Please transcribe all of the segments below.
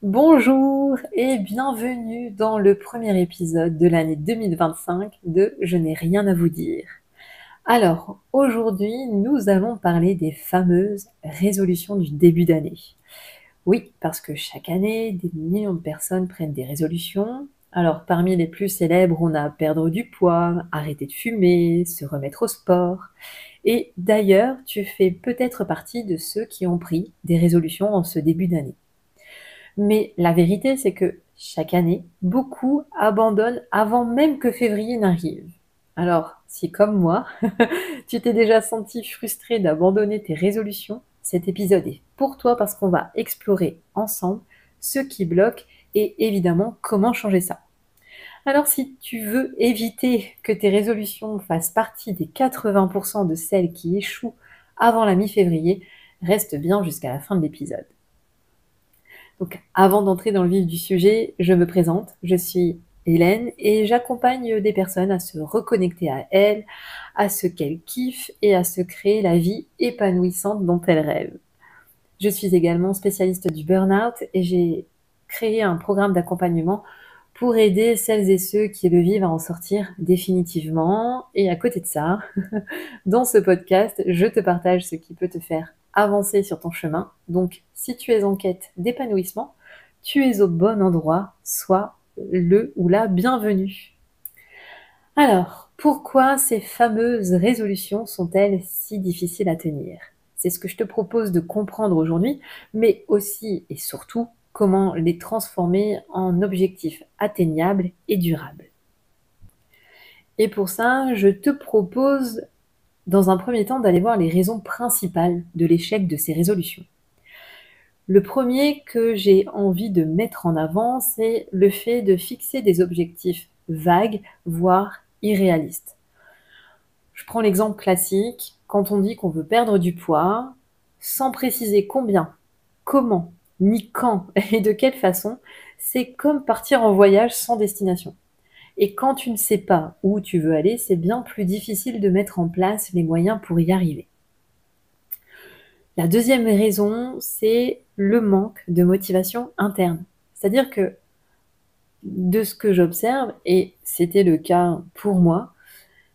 Bonjour et bienvenue dans le premier épisode de l'année 2025 de Je n'ai rien à vous dire. Alors, aujourd'hui, nous allons parler des fameuses résolutions du début d'année. Oui, parce que chaque année, des millions de personnes prennent des résolutions. Alors, parmi les plus célèbres, on a perdre du poids, arrêter de fumer, se remettre au sport. Et d'ailleurs, tu fais peut-être partie de ceux qui ont pris des résolutions en ce début d'année. Mais la vérité, c'est que chaque année, beaucoup abandonnent avant même que février n'arrive. Alors, si comme moi, tu t'es déjà senti frustré d'abandonner tes résolutions, cet épisode est pour toi parce qu'on va explorer ensemble ce qui bloque et évidemment comment changer ça. Alors si tu veux éviter que tes résolutions fassent partie des 80% de celles qui échouent avant la mi-février, reste bien jusqu'à la fin de l'épisode. Donc, avant d'entrer dans le vif du sujet, je me présente. Je suis Hélène et j'accompagne des personnes à se reconnecter à elles, à ce qu'elles kiffent et à se créer la vie épanouissante dont elles rêvent. Je suis également spécialiste du burn-out et j'ai créé un programme d'accompagnement pour aider celles et ceux qui le vivent à en sortir définitivement. Et à côté de ça, dans ce podcast, je te partage ce qui peut te faire avancer sur ton chemin. Donc, si tu es en quête d'épanouissement, tu es au bon endroit, sois le ou la bienvenue. Alors, pourquoi ces fameuses résolutions sont-elles si difficiles à tenir? C'est ce que je te propose de comprendre aujourd'hui, mais aussi et surtout comment les transformer en objectifs atteignables et durables. Et pour ça, je te propose dans un premier temps d'aller voir les raisons principales de l'échec de ces résolutions. Le premier que j'ai envie de mettre en avant, c'est le fait de fixer des objectifs vagues, voire irréalistes. Je prends l'exemple classique, quand on dit qu'on veut perdre du poids, sans préciser combien, comment, ni quand et de quelle façon, c'est comme partir en voyage sans destination. Et quand tu ne sais pas où tu veux aller, c'est bien plus difficile de mettre en place les moyens pour y arriver. La deuxième raison, c'est le manque de motivation interne. C'est-à-dire que de ce que j'observe, et c'était le cas pour moi,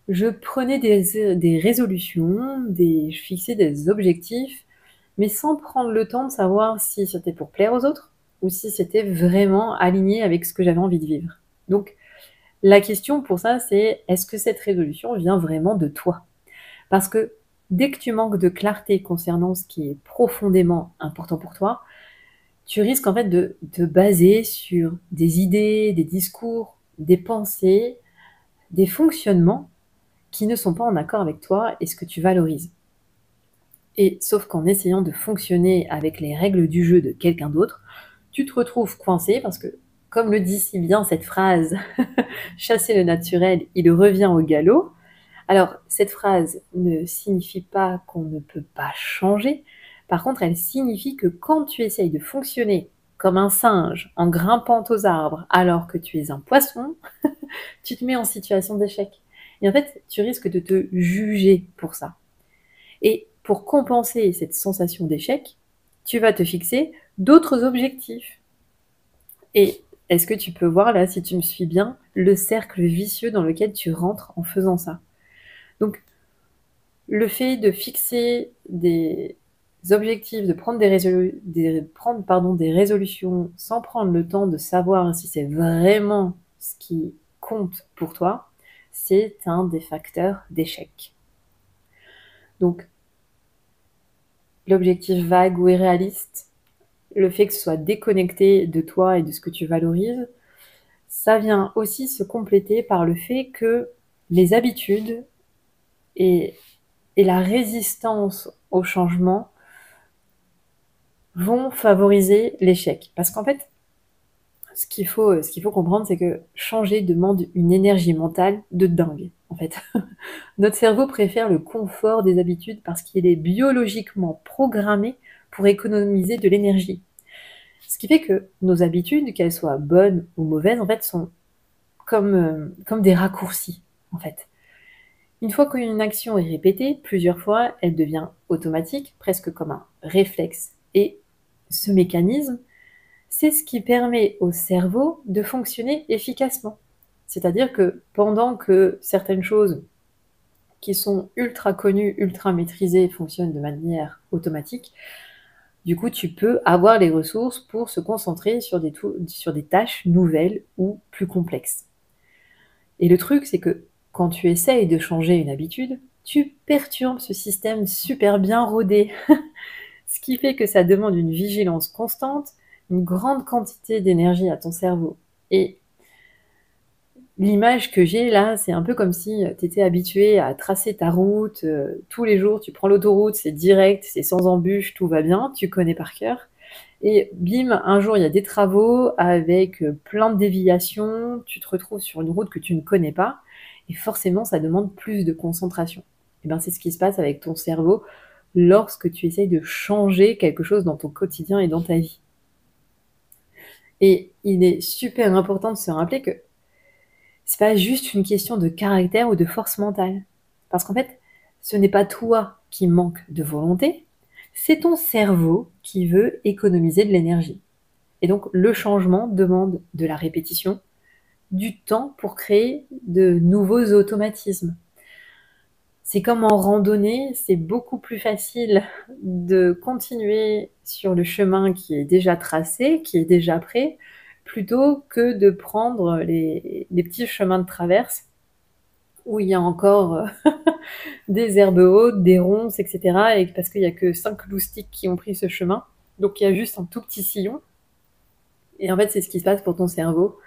je prenais des résolutions, je fixais des objectifs, mais sans prendre le temps de savoir si c'était pour plaire aux autres ou si c'était vraiment aligné avec ce que j'avais envie de vivre. Donc, la question pour ça, c'est est-ce que cette résolution vient vraiment de toi? Parce que dès que tu manques de clarté concernant ce qui est profondément important pour toi, tu risques en fait de te baser sur des idées, des discours, des pensées, des fonctionnements qui ne sont pas en accord avec toi et ce que tu valorises. Et sauf qu'en essayant de fonctionner avec les règles du jeu de quelqu'un d'autre, tu te retrouves coincé parce que, comme le dit si bien cette phrase, chasser le naturel, il revient au galop. Alors, cette phrase ne signifie pas qu'on ne peut pas changer. Par contre, elle signifie que quand tu essayes de fonctionner comme un singe en grimpant aux arbres alors que tu es un poisson, tu te mets en situation d'échec. Et en fait, tu risques de te juger pour ça. Et pour compenser cette sensation d'échec, tu vas te fixer d'autres objectifs. Et est-ce que tu peux voir là, si tu me suis bien, le cercle vicieux dans lequel tu rentres en faisant ça? Donc, le fait de fixer des objectifs, de prendre des résolutions sans prendre le temps de savoir si c'est vraiment ce qui compte pour toi, c'est un des facteurs d'échec. Donc, l'objectif vague ou irréaliste, le fait que ce soit déconnecté de toi et de ce que tu valorises, ça vient aussi se compléter par le fait que les habitudes et la résistance au changement vont favoriser l'échec. Parce qu'en fait, ce qu'il faut comprendre, c'est que changer demande une énergie mentale de dingue, en fait. Notre cerveau préfère le confort des habitudes parce qu'il est biologiquement programmé pour économiser de l'énergie. Ce qui fait que nos habitudes, qu'elles soient bonnes ou mauvaises, en fait, sont comme des raccourcis, en fait. Une fois qu'une action est répétée plusieurs fois, elle devient automatique, presque comme un réflexe. Et ce mécanisme, C'est ce qui permet au cerveau de fonctionner efficacement. C'est-à-dire que pendant que certaines choses qui sont ultra connues, ultra maîtrisées fonctionnent de manière automatique, du coup, tu peux avoir les ressources pour se concentrer sur des tâches nouvelles ou plus complexes. Et le truc, c'est que quand tu essayes de changer une habitude, tu perturbes ce système super bien rodé. Ce qui fait que ça demande une vigilance constante, une grande quantité d'énergie à ton cerveau. Et l'image que j'ai là, c'est un peu comme si tu étais habitué à tracer ta route, tous les jours, tu prends l'autoroute, c'est direct, c'est sans embûche, tout va bien, tu connais par cœur. Et bim, un jour, il y a des travaux avec plein de déviations, tu te retrouves sur une route que tu ne connais pas, et forcément, ça demande plus de concentration. Et ben, c'est ce qui se passe avec ton cerveau lorsque tu essayes de changer quelque chose dans ton quotidien et dans ta vie. Et il est super important de se rappeler que c'est pas juste une question de caractère ou de force mentale. Parce qu'en fait, ce n'est pas toi qui manque de volonté, c'est ton cerveau qui veut économiser de l'énergie. Et donc, le changement demande de la répétition, du temps pour créer de nouveaux automatismes. C'est comme en randonnée, c'est beaucoup plus facile de continuer sur le chemin qui est déjà tracé, qui est déjà prêt, plutôt que de prendre les petits chemins de traverse où il y a encore des herbes hautes, des ronces, etc. Et parce qu'il n'y a que 5 loustiques qui ont pris ce chemin. Donc il y a juste un tout petit sillon. Et en fait, c'est ce qui se passe pour ton cerveau.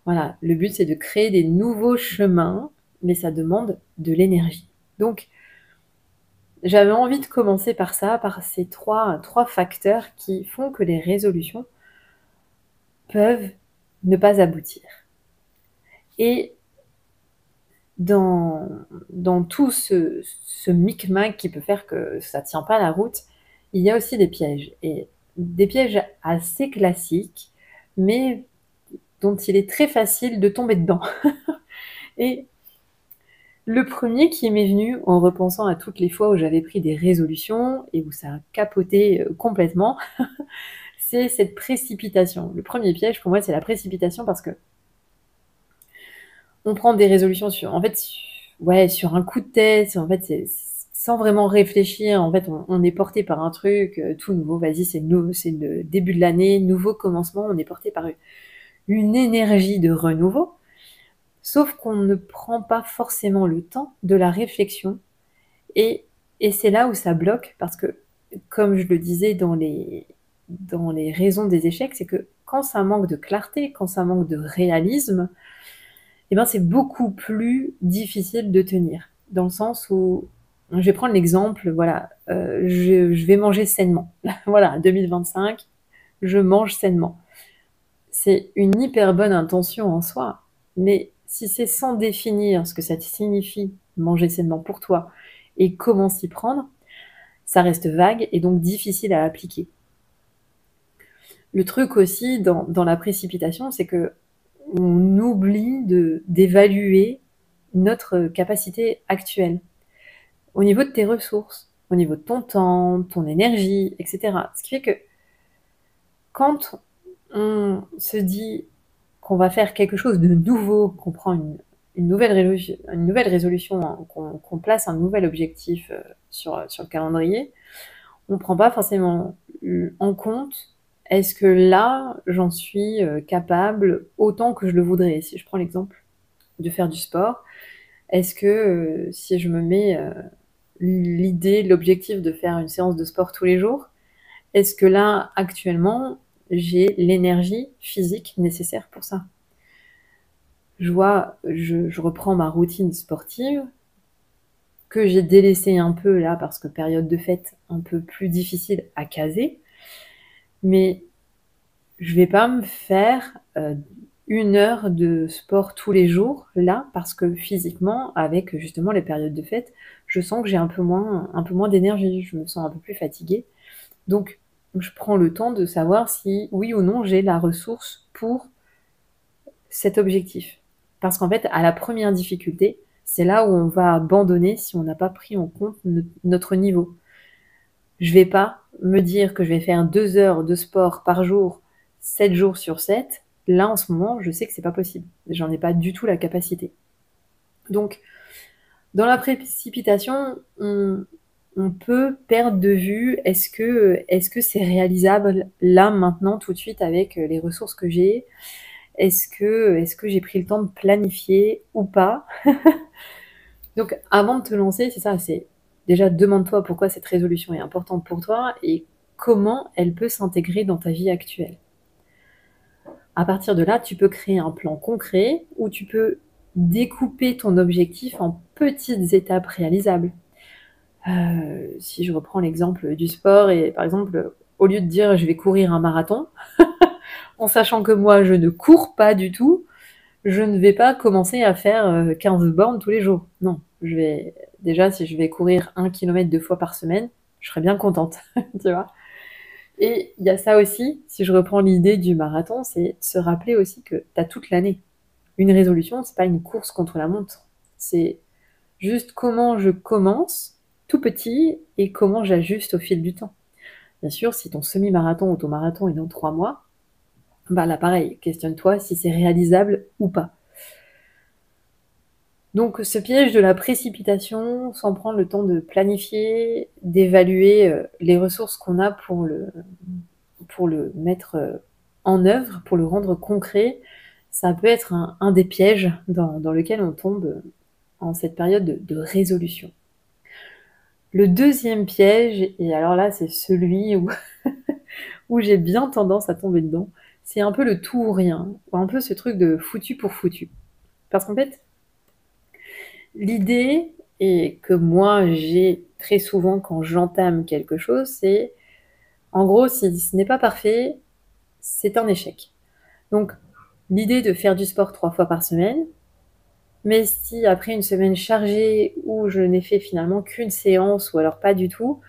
Voilà, le but c'est de créer des nouveaux chemins, mais ça demande de l'énergie. Donc, j'avais envie de commencer par ça, par ces trois facteurs qui font que les résolutions peuvent ne pas aboutir. Et dans tout ce micmac qui peut faire que ça ne tient pas la route, il y a aussi des pièges. Et des pièges assez classiques, mais dont il est très facile de tomber dedans. Et le premier qui m'est venu en repensant à toutes les fois où j'avais pris des résolutions et où ça a capoté complètement, c'est cette précipitation. Le premier piège pour moi, c'est la précipitation parce que on prend des résolutions sur, en fait, ouais, sur un coup de tête. En fait, c'est sans vraiment réfléchir. En fait, on est porté par un truc tout nouveau. Vas-y, c'est le début de l'année, nouveau commencement. On est porté par une énergie de renouveau. Sauf qu'on ne prend pas forcément le temps de la réflexion. Et c'est là où ça bloque parce que, comme je le disais dans les raisons des échecs, c'est que quand ça manque de clarté, quand ça manque de réalisme, eh ben, c'est beaucoup plus difficile de tenir. Dans le sens où, je vais prendre l'exemple, voilà, je vais manger sainement. Voilà, 2025, je mange sainement. C'est une hyper bonne intention en soi, mais si c'est sans définir ce que ça signifie manger sainement pour toi et comment s'y prendre, ça reste vague et donc difficile à appliquer. Le truc aussi dans la précipitation, c'est que on oublie d'évaluer notre capacité actuelle au niveau de tes ressources, au niveau de ton temps, ton énergie, etc. Ce qui fait que quand on se dit qu'on va faire quelque chose de nouveau, qu'on prend une nouvelle résolution, hein, qu'on place un nouvel objectif sur le calendrier, on ne prend pas forcément en compte est-ce que là, j'en suis capable autant que je le voudrais. Si je prends l'exemple de faire du sport, est-ce que si je me mets l'objectif de faire une séance de sport tous les jours, est-ce que là, actuellement, j'ai l'énergie physique nécessaire pour ça? Je reprends ma routine sportive, que j'ai délaissée un peu là, parce que période de fête un peu plus difficile à caser, mais je vais pas me faire 1 heure de sport tous les jours là, parce que physiquement, avec justement les périodes de fête, je sens que j'ai un peu moins d'énergie, je me sens un peu plus fatiguée. Donc je prends le temps de savoir si oui ou non j'ai la ressource pour cet objectif. Parce qu'en fait, à la première difficulté, c'est là où on va abandonner si on n'a pas pris en compte notre niveau. Je vais pas me dire que je vais faire 2 heures de sport par jour 7 jours sur 7, là en ce moment, je sais que c'est pas possible. J'en ai pas du tout la capacité. Donc, dans la précipitation, on peut perdre de vue, est-ce que c'est réalisable là, maintenant, tout de suite, avec les ressources que j'ai? Est-ce que j'ai pris le temps de planifier ou pas? Donc, avant de te lancer, c'est ça, c'est déjà demande-toi pourquoi cette résolution est importante pour toi et comment elle peut s'intégrer dans ta vie actuelle. À partir de là, tu peux créer un plan concret où tu peux découper ton objectif en petites étapes réalisables. Si je reprends l'exemple du sport et par exemple, au lieu de dire je vais courir un marathon, en sachant que moi je ne cours pas du tout, je ne vais pas commencer à faire 15 bornes tous les jours. Non, déjà si je vais courir 1 kilomètre 2 fois par semaine, je serais bien contente, tu vois. Et il y a ça aussi, si je reprends l'idée du marathon, c'est de se rappeler aussi que tu as toute l'année. Une résolution, c'est pas une course contre la montre. C'est juste comment je commence tout petit et comment j'ajuste au fil du temps. Bien sûr, si ton semi-marathon ou ton marathon est dans 3 mois, bah là pareil, questionne-toi si c'est réalisable ou pas. Donc ce piège de la précipitation, sans prendre le temps de planifier, d'évaluer les ressources qu'on a pour le mettre en œuvre, pour le rendre concret, ça peut être un des pièges dans lequel on tombe en cette période de résolution. Le deuxième piège, et alors là c'est celui où j'ai bien tendance à tomber dedans, c'est un peu le tout ou rien, ou un peu ce truc de foutu pour foutu. Parce qu'en fait, l'idée, et que moi j'ai très souvent quand j'entame quelque chose, c'est en gros, si ce n'est pas parfait, c'est un échec. Donc, l'idée de faire du sport 3 fois par semaine, mais si après une semaine chargée où je n'ai fait finalement qu'une séance ou alors pas du tout,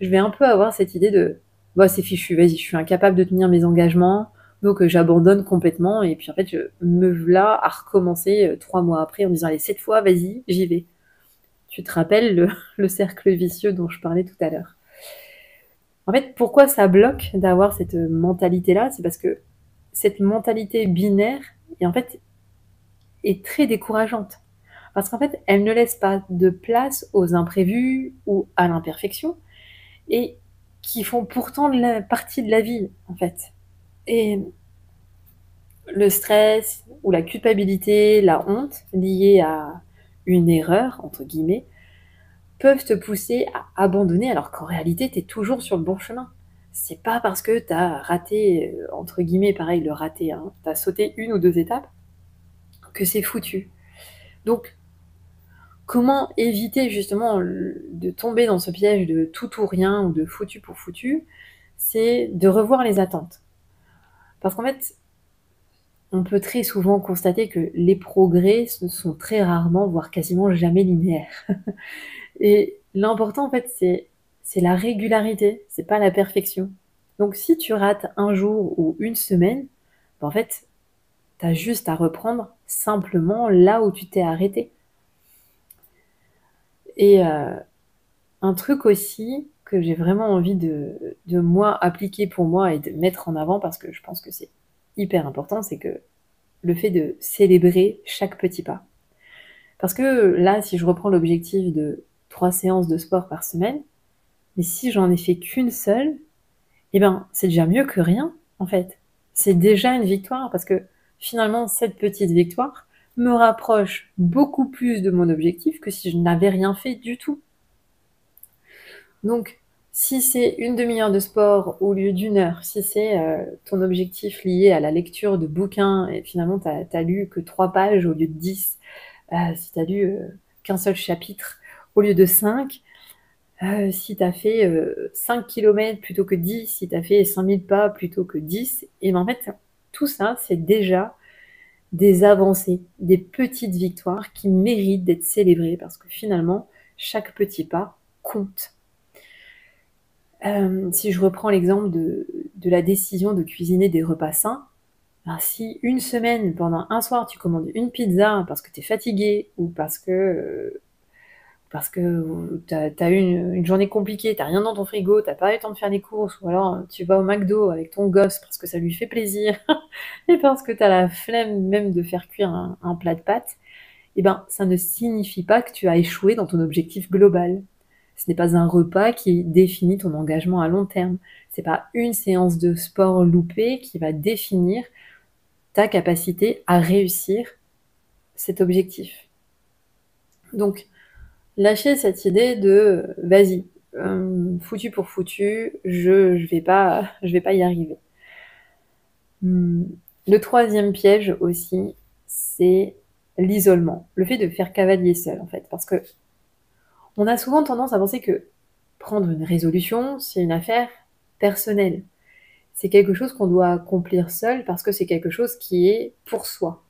je vais un peu avoir cette idée de bah, c'est fichu, vas-y, je suis incapable de tenir mes engagements, donc j'abandonne complètement et puis en fait je me voilà à recommencer 3 mois après en disant allez, cette fois, vas-y, j'y vais. Tu te rappelles le cercle vicieux dont je parlais tout à l'heure. En fait, pourquoi ça bloque d'avoir cette mentalité-là? C'est parce que cette mentalité binaire est en fait est très décourageante. Parce qu'en fait, elle ne laisse pas de place aux imprévus ou à l'imperfection et qui font pourtant partie de la vie, en fait. Et le stress ou la culpabilité, la honte liée à une erreur, entre guillemets, peuvent te pousser à abandonner alors qu'en réalité, tu es toujours sur le bon chemin. C'est pas parce que tu as raté, entre guillemets, pareil, le raté, hein, tu as sauté 1 ou 2 étapes, que c'est foutu. Donc, comment éviter justement de tomber dans ce piège de tout ou rien ou de foutu pour foutu? C'est de revoir les attentes. Parce qu'en fait, on peut très souvent constater que les progrès sont très rarement, voire quasiment jamais linéaires. Et l'important, en fait, c'est la régularité, c'est pas la perfection. Donc, si tu rates un jour ou une semaine, ben, en fait, t'as juste à reprendre simplement là où tu t'es arrêté. Et un truc aussi que j'ai vraiment envie de moi appliquer pour moi et de mettre en avant parce que je pense que c'est hyper important, c'est que le fait de célébrer chaque petit pas. Parce que là, si je reprends l'objectif de 3 séances de sport par semaine, mais si j'en ai fait qu'une seule, eh ben, c'est déjà mieux que rien, en fait. C'est déjà une victoire parce que finalement, cette petite victoire me rapproche beaucoup plus de mon objectif que si je n'avais rien fait du tout. Donc, si c'est une demi-heure de sport au lieu d'une heure, si c'est ton objectif lié à la lecture de bouquins et finalement t'as lu que 3 pages au lieu de 10, si t'as lu qu'un seul chapitre au lieu de 5, si t'as fait 5 kilomètres plutôt que 10, si t'as fait 5000 pas plutôt que 10, et ben en fait, tout ça, c'est déjà des avancées, des petites victoires qui méritent d'être célébrées parce que finalement, chaque petit pas compte. Si je reprends l'exemple de la décision de cuisiner des repas sains, ben si une semaine, pendant un soir, tu commandes une pizza parce que tu es fatigué ou parce que parce que tu as eu une journée compliquée, tu rien dans ton frigo, tu pas eu le temps de faire les courses, ou alors tu vas au McDo avec ton gosse parce que ça lui fait plaisir et parce que tu as la flemme même de faire cuire un plat de pâtes, eh ben, ça ne signifie pas que tu as échoué dans ton objectif global. Ce n'est pas un repas qui définit ton engagement à long terme. C'est pas une séance de sport loupée qui va définir ta capacité à réussir cet objectif. Donc, lâcher cette idée de vas-y, foutu pour foutu, je vais pas y arriver. Le troisième piège aussi, c'est l'isolement, le fait de faire cavalier seul en fait, parce que on a souvent tendance à penser que prendre une résolution, c'est une affaire personnelle. C'est quelque chose qu'on doit accomplir seul parce que c'est quelque chose qui est pour soi.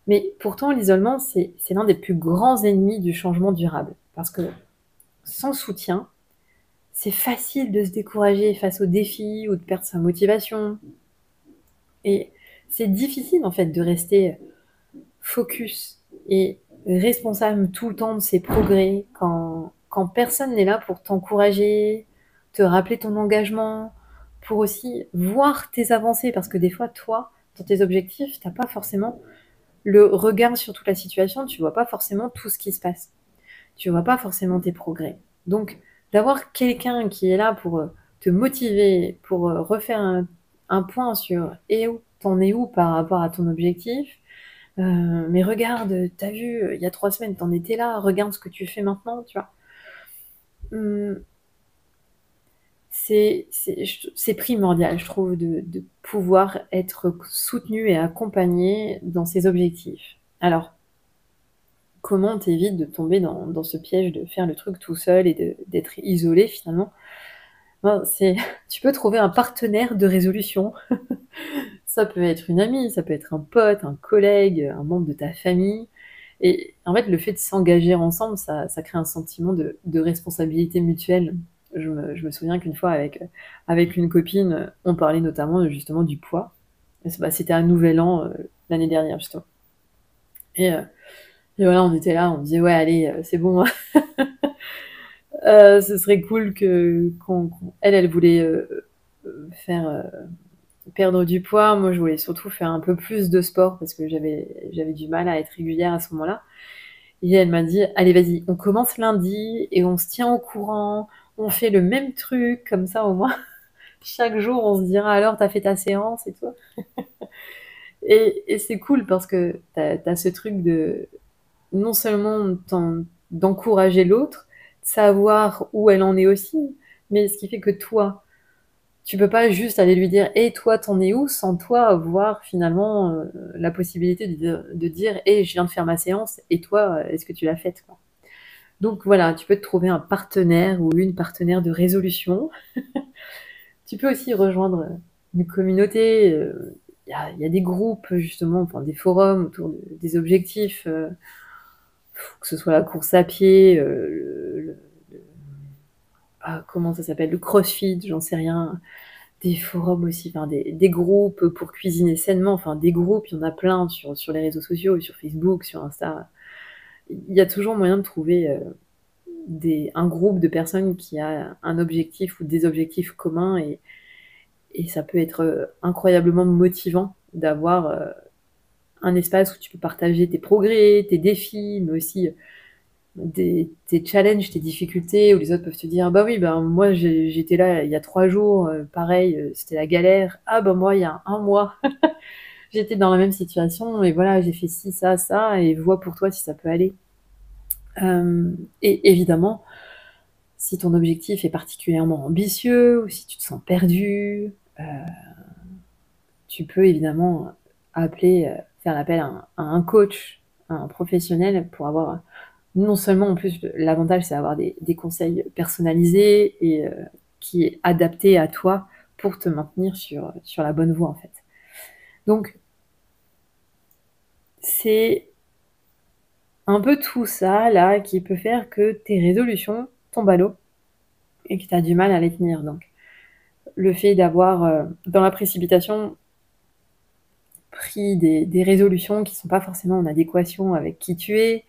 Mais pourtant, l'isolement, c'est l'un des plus grands ennemis du changement durable. Parce que sans soutien, c'est facile de se décourager face aux défis ou de perdre sa motivation. Et c'est difficile en fait de rester focus et responsable tout le temps de ses progrès quand personne n'est là pour t'encourager, te rappeler ton engagement, pour aussi voir tes avancées. Parce que des fois, toi, dans tes objectifs, t'as pas forcément le regard sur toute la situation, tu vois pas forcément tout ce qui se passe. Tu vois pas forcément tes progrès. Donc, d'avoir quelqu'un qui est là pour te motiver, pour refaire un point sur t'en es où par rapport à ton objectif. Mais regarde, t'as vu, il y a 3 semaines, t'en étais là, regarde ce que tu fais maintenant, tu vois. Hum, c'est primordial, je trouve, de pouvoir être soutenu et accompagné dans ses objectifs. Alors, comment t'évites de tomber dans ce piège de faire le truc tout seul et d'être isolé finalement? Ben, tu peux trouver un partenaire de résolution. Ça peut être une amie, ça peut être un pote, un collègue, un membre de ta famille. Et en fait, le fait de s'engager ensemble, ça crée un sentiment de responsabilité mutuelle. Je me souviens qu'une fois avec une copine, on parlait notamment justement du poids. C'était un nouvel an l'année dernière justement. Et, euh, et voilà, on était là, on disait ouais allez, c'est bon. Ce serait cool elle voulait faire perdre du poids. Moi, je voulais surtout faire un peu plus de sport parce que j'avais du mal à être régulière à ce moment-là. Et elle m'a dit, allez, vas-y, on commence lundi et on se tient au courant. On fait le même truc, comme ça au moins. Chaque jour, on se dira alors, t'as fait ta séance et tout. Et c'est cool parce que t'as ce truc de non seulement d'encourager l'autre, de savoir où elle en est aussi, mais ce qui fait que toi, tu peux pas juste aller lui dire «Et toi, t'en es où?» sans toi avoir finalement la possibilité de dire «Et je viens de faire ma séance, et toi, est-ce que tu l'as faite?» quoi. Donc voilà, tu peux te trouver un partenaire ou une partenaire de résolution. Tu peux aussi rejoindre une communauté. Il y a des groupes justement, enfin des forums autour des objectifs, que ce soit la course à pied, comment ça s'appelle, le crossfit, j'en sais rien. Des forums aussi, enfin des groupes pour cuisiner sainement, enfin des groupes, il y en a plein sur les réseaux sociaux, sur Facebook, sur Insta. Il y a toujours moyen de trouver un groupe de personnes qui a un objectif ou des objectifs communs et ça peut être incroyablement motivant d'avoir un espace où tu peux partager tes progrès, tes défis, mais aussi tes challenges, tes difficultés, où les autres peuvent te dire bah oui, ben moi j'étais là il y a 3 jours, pareil, c'était la galère. Ah bah moi il y a un mois, j'étais dans la même situation et voilà, j'ai fait ci, ça, et vois pour toi si ça peut aller. Et évidemment, si ton objectif est particulièrement ambitieux ou si tu te sens perdu, tu peux évidemment faire appel à un coach, à un professionnel pour avoir non seulement en plus l'avantage c'est d'avoir des conseils personnalisés et qui est adapté à toi pour te maintenir sur la bonne voie en fait. Donc c'est un peu tout ça là qui peut faire que tes résolutions tombent à l'eau et que tu as du mal à les tenir. Donc le fait d'avoir dans la précipitation pris des résolutions qui sont pas forcément en adéquation avec qui tu es,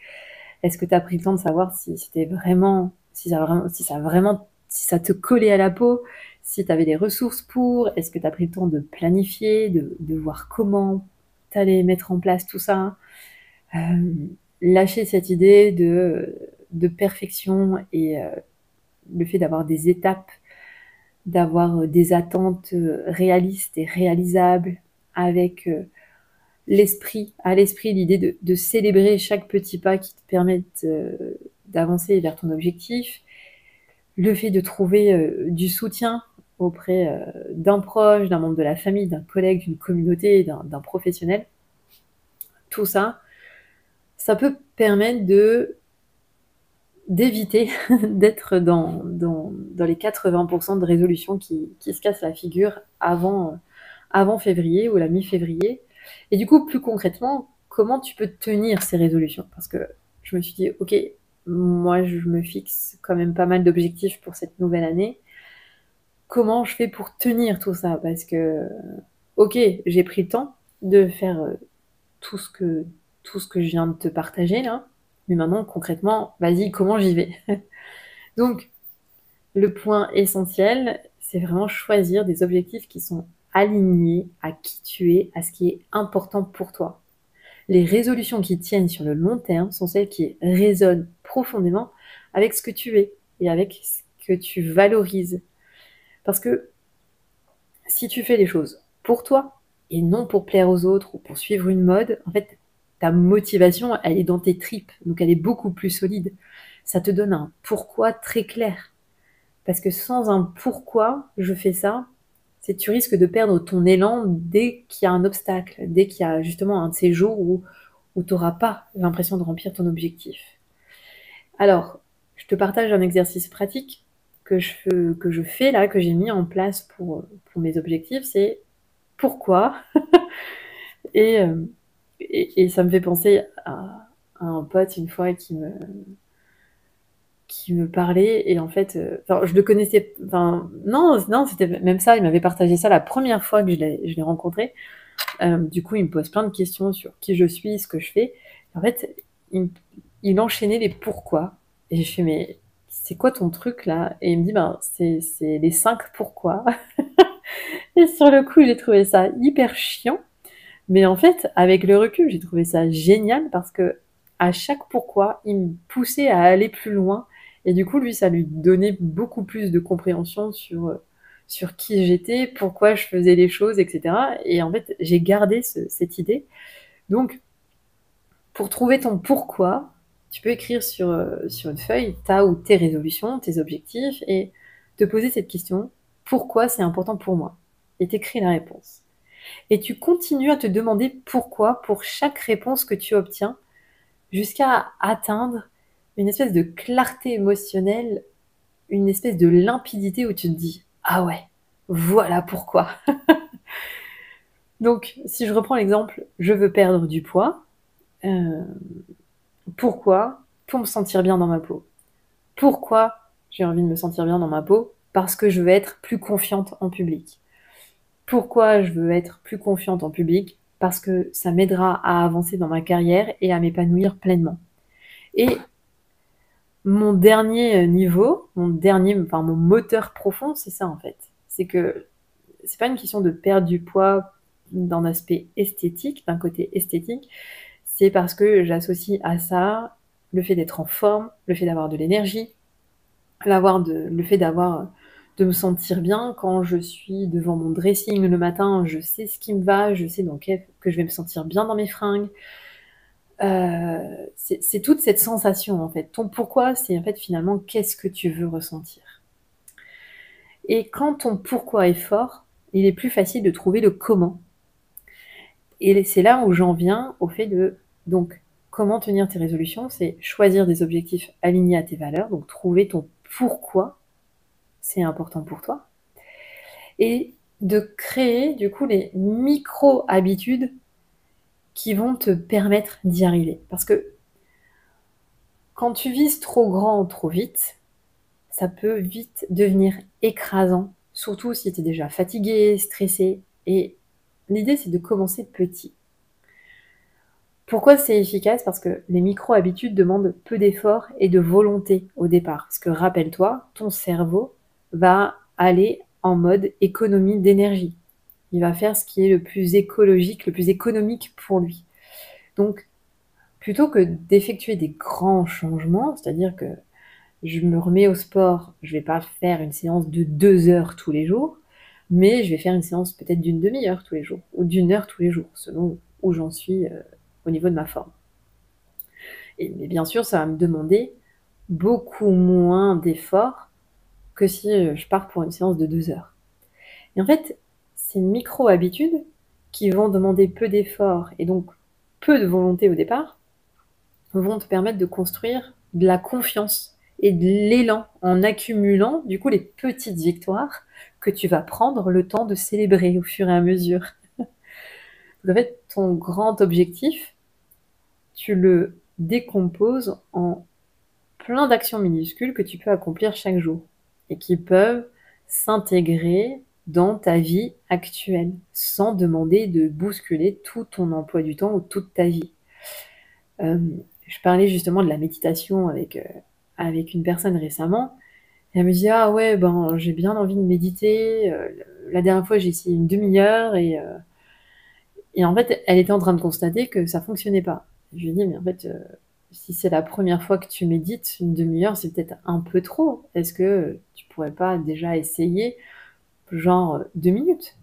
Est-ce que tu as pris le temps de savoir si c'était vraiment, si ça te collait à la peau, si tu avais les ressources pour, est-ce que tu as pris le temps de planifier, de voir comment tu allais mettre en place tout ça. Lâcher cette idée de perfection et le fait d'avoir des étapes, d'avoir des attentes réalistes et réalisables avec à l'esprit l'idée de célébrer chaque petit pas qui te permette d'avancer vers ton objectif, le fait de trouver du soutien auprès d'un proche, d'un membre de la famille, d'un collègue, d'une communauté, d'un professionnel, tout ça, ça peut permettre d'éviter d'être dans les 80% de résolutions qui se cassent la figure avant février ou la mi-février. Et du coup, plus concrètement, comment tu peux tenir ces résolutions? Parce que je me suis dit, ok, moi je me fixe quand même pas mal d'objectifs pour cette nouvelle année. Comment je fais pour tenir tout ça? Parce que, ok, j'ai pris le temps de faire tout ce que, tout ce que je viens de te partager là. Mais maintenant, concrètement, vas-y, comment j'y vais? Donc, le point essentiel, c'est vraiment choisir des objectifs qui sont alignés à qui tu es, à ce qui est important pour toi. Les résolutions qui tiennent sur le long terme sont celles qui résonnent profondément avec ce que tu es et avec ce que tu valorises. Parce que si tu fais les choses pour toi et non pour plaire aux autres ou pour suivre une mode, en fait, ta motivation, elle est dans tes tripes, donc elle est beaucoup plus solide. Ça te donne un pourquoi très clair. Parce que sans un pourquoi je fais ça, c'est tu risques de perdre ton élan dès qu'il y a un obstacle, dès qu'il y a justement un de ces jours où tu n'auras pas l'impression de remplir ton objectif. Alors, je te partage un exercice pratique que je fais là, que j'ai mis en place pour mes objectifs, c'est pourquoi. Et, euh, et ça me fait penser à un pote une fois qui me parlait et en fait, je le connaissais, non, c'était même ça, il m'avait partagé ça la première fois que je l'ai rencontré. Du coup, il me pose plein de questions sur qui je suis, ce que je fais. En fait, il, il enchaînait les pourquoi. Et je fais, mais c'est quoi ton truc là? Et il me dit, ben, c'est les 5 pourquoi. Et sur le coup, j'ai trouvé ça hyper chiant. Mais en fait, avec le recul, j'ai trouvé ça génial parce que à chaque pourquoi, il me poussait à aller plus loin. Et du coup, lui, ça lui donnait beaucoup plus de compréhension sur qui j'étais, pourquoi je faisais les choses, etc. Et en fait, j'ai gardé cette idée. Donc, pour trouver ton pourquoi, tu peux écrire sur une feuille ta ou tes résolutions, tes objectifs, et te poser cette question, pourquoi c'est important pour moi? Et t'écris la réponse. Et tu continues à te demander pourquoi pour chaque réponse que tu obtiens jusqu'à atteindre une espèce de clarté émotionnelle, une espèce de limpidité où tu te dis ah ouais, voilà pourquoi. Donc si je reprends l'exemple, je veux perdre du poids. Euh, Pourquoi? Pour me sentir bien dans ma peau. Pourquoi j'ai envie de me sentir bien dans ma peau? Parce que je veux être plus confiante en public. Pourquoi je veux être plus confiante en public? Parce que ça m'aidera à avancer dans ma carrière et à m'épanouir pleinement. Et mon dernier niveau, mon moteur profond, c'est ça en fait. C'est que c'est pas une question de perdre du poids d'un aspect esthétique, d'un côté esthétique, c'est parce que j'associe à ça le fait d'être en forme, le fait d'avoir de l'énergie, le fait de me sentir bien quand je suis devant mon dressing le matin, je sais ce qui me va, je sais que je vais me sentir bien dans mes fringues. C'est toute cette sensation en fait. Ton pourquoi, c'est en fait finalement qu'est-ce que tu veux ressentir. Et quand ton pourquoi est fort, il est plus facile de trouver le comment. Et c'est là où j'en viens au fait de donc comment tenir tes résolutions, c'est choisir des objectifs alignés à tes valeurs, donc trouver ton pourquoi c'est important pour toi, et de créer du coup les micro-habitudes qui vont te permettre d'y arriver. Parce que quand tu vises trop grand, trop vite, ça peut vite devenir écrasant, surtout si tu es déjà fatigué, stressé. Et l'idée, c'est de commencer petit. Pourquoi c'est efficace? Parce que les micro-habitudes demandent peu d'efforts et de volonté au départ. Parce que rappelle-toi, ton cerveau va aller en mode économie d'énergie. Il va faire ce qui est le plus écologique, le plus économique pour lui. Donc, plutôt que d'effectuer des grands changements, c'est-à-dire que je me remets au sport, je vais pas faire une séance de 2 heures tous les jours, mais je vais faire une séance peut-être d'une demi-heure tous les jours, ou d'une heure tous les jours, selon où j'en suis au niveau de ma forme. Mais bien sûr, ça va me demander beaucoup moins d'efforts que si je pars pour une séance de 2 heures. Et en fait, ces micro-habitudes qui vont demander peu d'efforts et donc peu de volonté au départ, vont te permettre de construire de la confiance et de l'élan en accumulant du coup les petites victoires que tu vas prendre le temps de célébrer au fur et à mesure. Donc en fait, ton grand objectif, tu le décomposes en plein d'actions minuscules que tu peux accomplir chaque jour et qui peuvent s'intégrer dans ta vie actuelle sans demander de bousculer tout ton emploi du temps ou toute ta vie. Je parlais justement de la méditation avec une personne récemment. Et elle me dit: «Ah ouais, ben, j'ai bien envie de méditer, la dernière fois, j'ai essayé une demi-heure et en fait, elle était en train de constater que ça fonctionnait pas». Je lui ai dit: «Mais en fait, si c'est la première fois que tu médites, une demi-heure, c'est peut-être un peu trop. Est-ce que tu pourrais pas déjà essayer, genre, 2 minutes?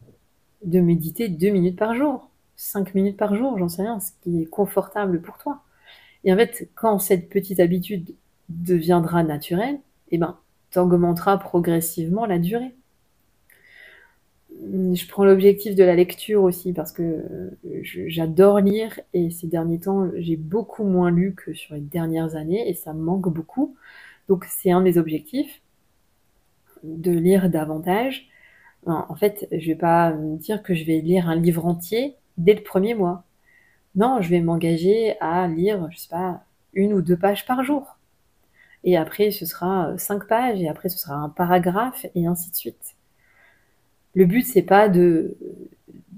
De méditer 2 minutes par jour, 5 minutes par jour, j'en sais rien, ce qui est confortable pour toi». Et en fait, quand cette petite habitude deviendra naturelle, eh ben, tu augmenteras progressivement la durée. Je prends l'objectif de la lecture aussi parce que j'adore lire et ces derniers temps, j'ai beaucoup moins lu que sur les dernières années et ça me manque beaucoup. Donc c'est un des objectifs, de lire davantage. En fait, je vais pas me dire que je vais lire un livre entier dès le premier mois. Non, je vais m'engager à lire, je sais pas, 1 ou 2 pages par jour. Et après, ce sera 5 pages, et après, ce sera un paragraphe, et ainsi de suite. Le but, c'est pas de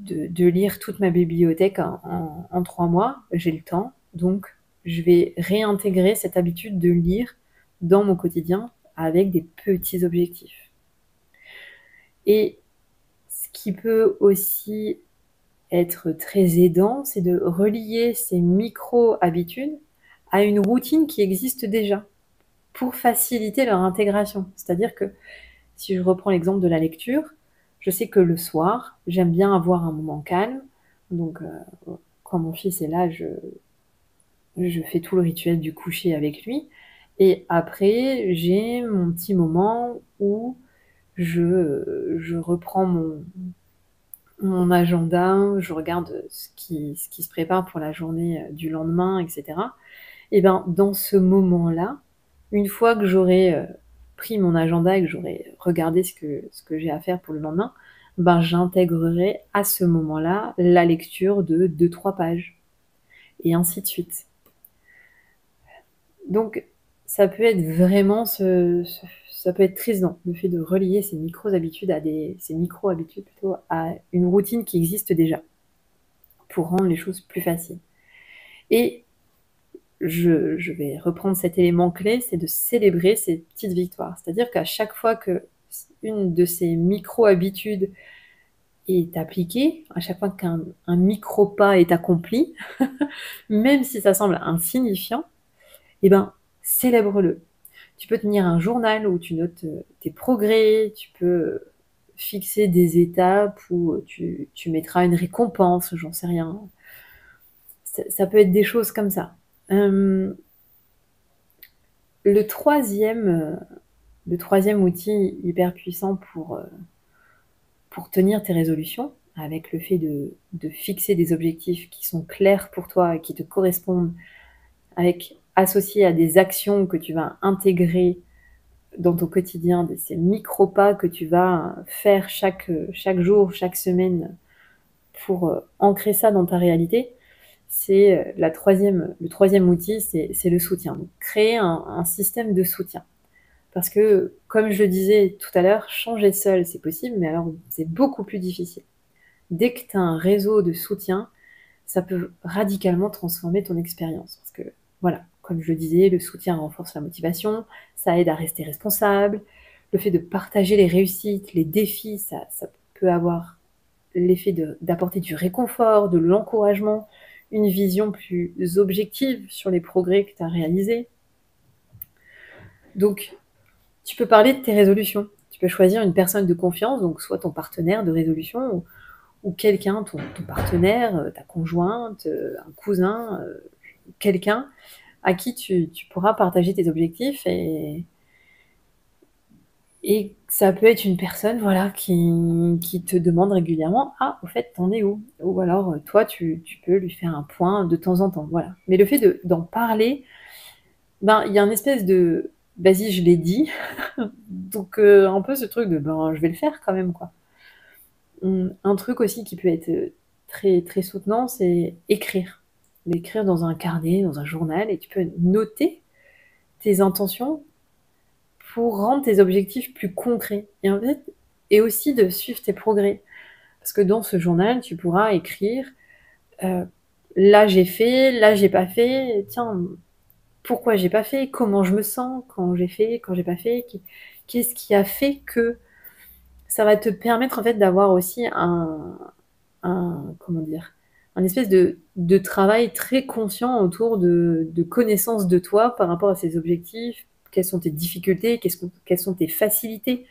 lire toute ma bibliothèque en 3 mois. J'ai le temps, donc je vais réintégrer cette habitude de lire dans mon quotidien avec des petits objectifs. Et ce qui peut aussi être très aidant, c'est de relier ces micro-habitudes à une routine qui existe déjà, pour faciliter leur intégration. C'est-à-dire que si je reprends l'exemple de la lecture, je sais que le soir, j'aime bien avoir un moment calme. Donc, quand mon fils est là, je fais tout le rituel du coucher avec lui. Et après, j'ai mon petit moment où je reprends mon agenda, je regarde ce qui se prépare pour la journée du lendemain, etc. Et ben, dans ce moment-là, une fois que j'aurai pris mon agenda et que j'aurai regardé ce que j'ai à faire pour le lendemain, ben, j'intégrerai à ce moment-là la lecture de 2-3 pages, et ainsi de suite. Donc, ça peut être vraiment ça peut être triste, le fait de relier ces micro-habitudes ces micro-habitudes plutôt à une routine qui existe déjà, pour rendre les choses plus faciles. Et je vais reprendre cet élément clé, c'est de célébrer ces petites victoires. C'est-à-dire qu'à chaque fois que une de ces micro-habitudes est appliquée, à chaque fois qu'un micro-pas est accompli, même si ça semble insignifiant, eh ben, célèbre-le. Tu peux tenir un journal où tu notes tes progrès, tu peux fixer des étapes où tu mettras une récompense, j'en sais rien. Ça peut être des choses comme ça. Le troisième outil hyper puissant pour tenir tes résolutions, avec le fait de fixer des objectifs qui sont clairs pour toi et qui te correspondent, associés à des actions que tu vas intégrer dans ton quotidien, ces micro-pas que tu vas faire chaque jour, chaque semaine, pour ancrer ça dans ta réalité, c'est le troisième outil, c'est le soutien. Donc, créer un système de soutien. Parce que, comme je le disais tout à l'heure, changer seul, c'est possible, mais alors c'est beaucoup plus difficile. Dès que tu as un réseau de soutien, ça peut radicalement transformer ton expérience. Parce que, voilà, comme je le disais, le soutien renforce la motivation, ça aide à rester responsable. Le fait de partager les réussites, les défis, ça peut avoir l'effet d'apporter du réconfort, de l'encouragement, une vision plus objective sur les progrès que tu as réalisés. Donc, tu peux parler de tes résolutions. Tu peux choisir une personne de confiance, donc soit ton partenaire de résolution, ou quelqu'un, ton partenaire, ta conjointe, un cousin, quelqu'un à qui tu pourras partager tes objectifs et ça peut être une personne, voilà, qui te demande régulièrement: «Ah, au fait, t'en es où?» Ou alors, toi, tu peux lui faire un point de temps en temps, voilà. Mais le fait d'en parler, ben, il y a une espèce de: «Vas-y, je l'ai dit», donc un peu ce truc de: «Ben, je vais le faire quand même, quoi». Un truc aussi qui peut être, très, très soutenant, c'est écrire. L'écrire dans un carnet, dans un journal et tu peux noter tes intentions pour rendre tes objectifs plus concrets et en fait et aussi de suivre tes progrès. Parce que dans ce journal, tu pourras écrire, heu: «Là j'ai fait, là j'ai pas fait, tiens, pourquoi j'ai pas fait? Comment je me sens quand j'ai fait, quand j'ai pas fait? Qu'est-ce qui a fait que?» Ça va te permettre en fait d'avoir aussi comment dire? Un espèce de travail très conscient autour de connaissance de toi par rapport à ces objectifs. Quelles sont tes difficultés? Quelles sont tes facilités?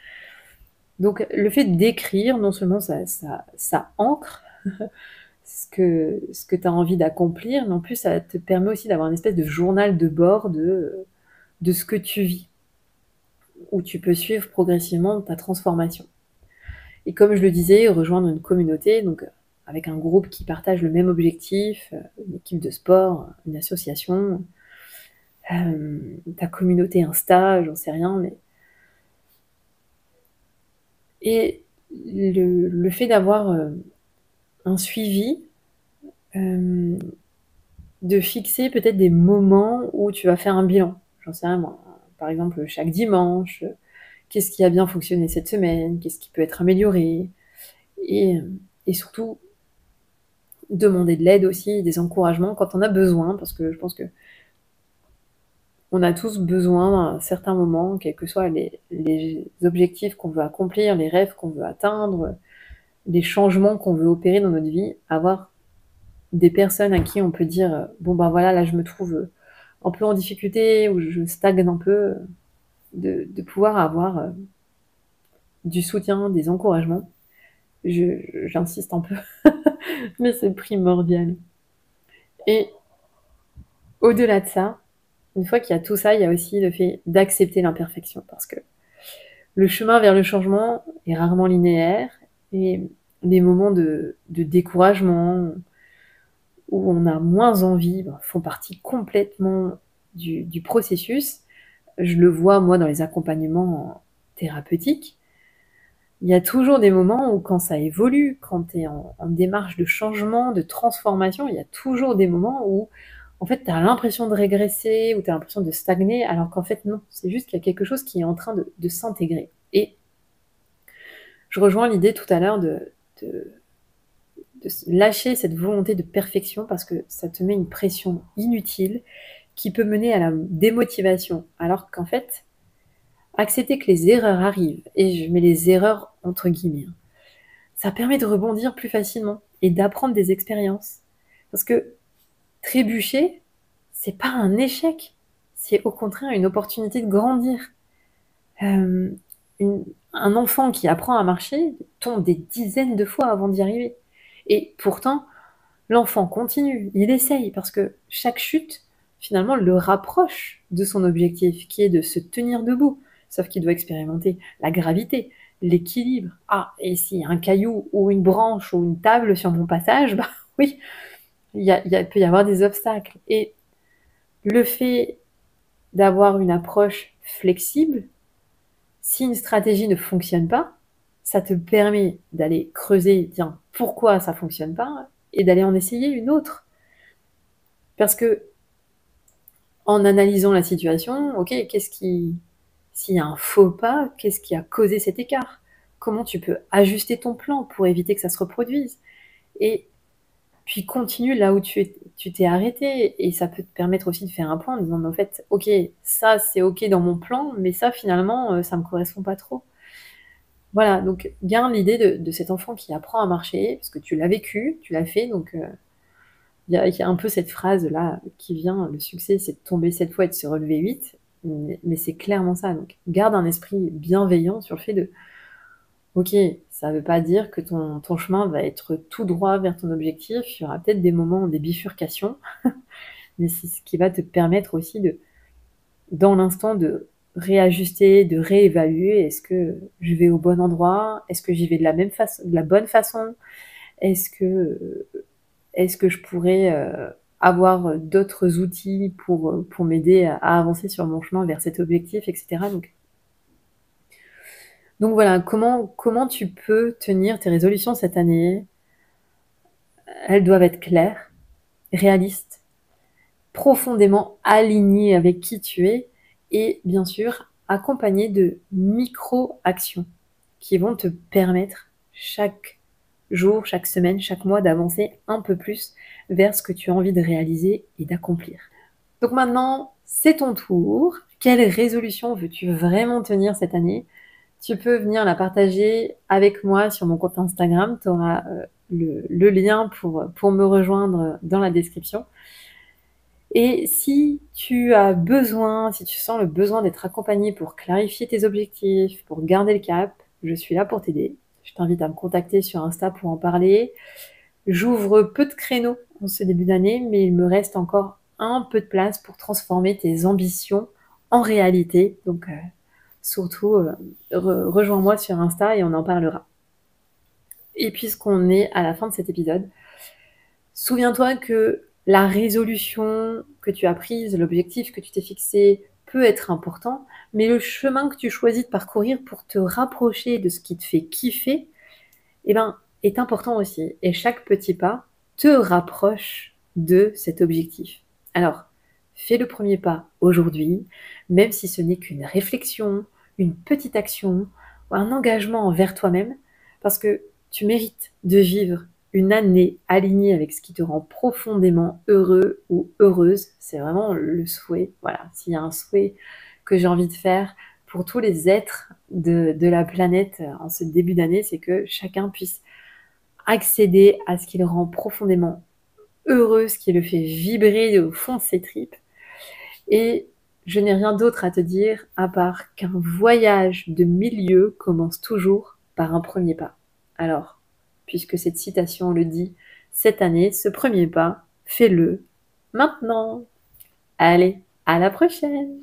Donc le fait d'écrire, non seulement ça ancre ce que tu as envie d'accomplir, mais en plus ça te permet aussi d'avoir une espèce de journal de bord de ce que tu vis, où tu peux suivre progressivement ta transformation. Et comme je le disais, rejoindre une communauté, donc avec un groupe qui partage le même objectif, une équipe de sport, une association, ta communauté Insta, j'en sais rien, mais et le fait d'avoir, un suivi, hem, de fixer peut-être des moments où tu vas faire un bilan. J'en sais rien moi, par exemple, chaque dimanche, qu'est-ce qui a bien fonctionné cette semaine? Qu'est-ce qui peut être amélioré? Et surtout demander de l'aide aussi, des encouragements quand on a besoin, parce que je pense que on a tous besoin à un certain moment, quels que soient les objectifs qu'on veut accomplir, les rêves qu'on veut atteindre, les changements qu'on veut opérer dans notre vie, avoir des personnes à qui on peut dire, «Bon, ben, voilà, là, je me trouve, un peu en difficulté ou je stagne un peu», de pouvoir avoir, du soutien, des encouragements. J'insiste un peu, mais c'est primordial et au-delà de ça, une fois qu'il y a tout ça, il y a aussi le fait d'accepter l'imperfection parce que le chemin vers le changement est rarement linéaire et les moments de découragement où on a moins envie, ben, font partie complètement du processus. Je le vois moi dans les accompagnements thérapeutiques. Il y a toujours des moments où quand ça évolue, quand tu es en démarche de changement, de transformation, il y a toujours des moments où, en fait, tu as l'impression de régresser ou tu as l'impression de stagner, alors qu'en fait non, c'est juste qu'il y a quelque chose qui est en train de s'intégrer et je rejoins l'idée tout à l'heure de lâcher cette volonté de perfection parce que ça te met une pression inutile qui peut mener à la démotivation. Alors qu'en fait, accepter que les erreurs arrivent, et je mets les erreurs entre guillemets, hein, ça permet de rebondir plus facilement et d'apprendre des expériences. Parce que trébucher, c'est pas un échec, c'est au contraire une opportunité de grandir. Euh, un enfant qui apprend à marcher tombe des dizaines de fois avant d'y arriver. Et pourtant, l'enfant continue, il essaye, parce que chaque chute, finalement, le rapproche de son objectif, qui est de se tenir debout. Sauf qu'il doit expérimenter la gravité, l'équilibre. Ah, et s'il y a un caillou ou une branche ou une table sur mon passage, bah oui, il peut y avoir des obstacles. Et le fait d'avoir une approche flexible, si une stratégie ne fonctionne pas, ça te permet d'aller creuser, tiens, pourquoi ça fonctionne pas, et d'aller en essayer une autre. Parce que en analysant la situation, ok, s'il y a un faux pas, qu'est-ce qui a causé cet écart? Comment tu peux ajuster ton plan pour éviter que ça se reproduise? Et puis continue là où tu t'es arrêté et ça peut te permettre aussi de faire un point en disant: «Mais en fait, OK, ça c'est OK dans mon plan, mais ça finalement, ça me correspond pas trop». Voilà, donc garde l'idée de cet enfant qui apprend à marcher, parce que tu l'as vécu, tu l'as fait, donc il y a un peu cette phrase-là qui vient: «Le succès, c'est de tomber 7 fois et de se relever 8», mais c'est clairement ça, donc garde un esprit bienveillant sur le fait de: OK, ça veut pas dire que ton chemin va être tout droit vers ton objectif, il y aura peut-être des moments, des bifurcations, mais c'est ce qui va te permettre aussi dans l'instant, de réajuster, de réévaluer: «Est-ce que je vais au bon endroit? Est-ce que j'y vais de la bonne façon? Est-ce que, est-ce que je pourrais, avoir, d'autres outils pour m'aider à avancer sur mon chemin vers cet objectif?» et cetera, donc voilà, comment tu peux tenir tes résolutions cette année? Elles doivent être claires, réalistes, profondément alignées avec qui tu es et bien sûr accompagnées de micro-actions qui vont te permettre chaque jour, chaque semaine, chaque mois d'avancer un peu plus vers ce que tu as envie de réaliser et d'accomplir. Donc maintenant, c'est ton tour. Quelle résolution veux-tu vraiment tenir cette année? Tu peux venir la partager avec moi sur mon compte Instagram. Tu auras le lien pour me rejoindre dans la description. Et si tu as besoin, si tu sens le besoin d'être accompagné pour clarifier tes objectifs, pour garder le cap, je suis là pour t'aider. Je t'invite à me contacter sur Insta pour en parler. J'ouvre peu de créneaux en ce début d'année, mais il me reste encore un peu de place pour transformer tes ambitions en réalité. Donc surtout, rejoins-moi sur Insta et on en parlera. Et puisqu'on est à la fin de cet épisode, souviens-toi que la résolution que tu as prise, l'objectif que tu t'es fixé peut être important, mais le chemin que tu choisis de parcourir pour te rapprocher de ce qui te fait kiffer, eh ben, est important aussi. Et chaque petit pas te rapproche de cet objectif. Alors, fais le premier pas aujourd'hui, même si ce n'est qu'une réflexion, une petite action ou un engagement envers toi-même, parce que tu mérites de vivre une année alignée avec ce qui te rend profondément heureux ou heureuse. C'est vraiment le souhait. Voilà, s'il y a un souhait que j'ai envie de faire pour tous les êtres de la planète en ce début d'année, c'est que chacun puisse accéder à ce qui le rend profondément heureux, ce qui le fait vibrer au fond de ses tripes. Et je n'ai rien d'autre à te dire à part qu'un voyage de milieu commence toujours par un premier pas. Alors, puisque cette citation le dit, cette année, ce premier pas, fais-le maintenant. Allez, à la prochaine!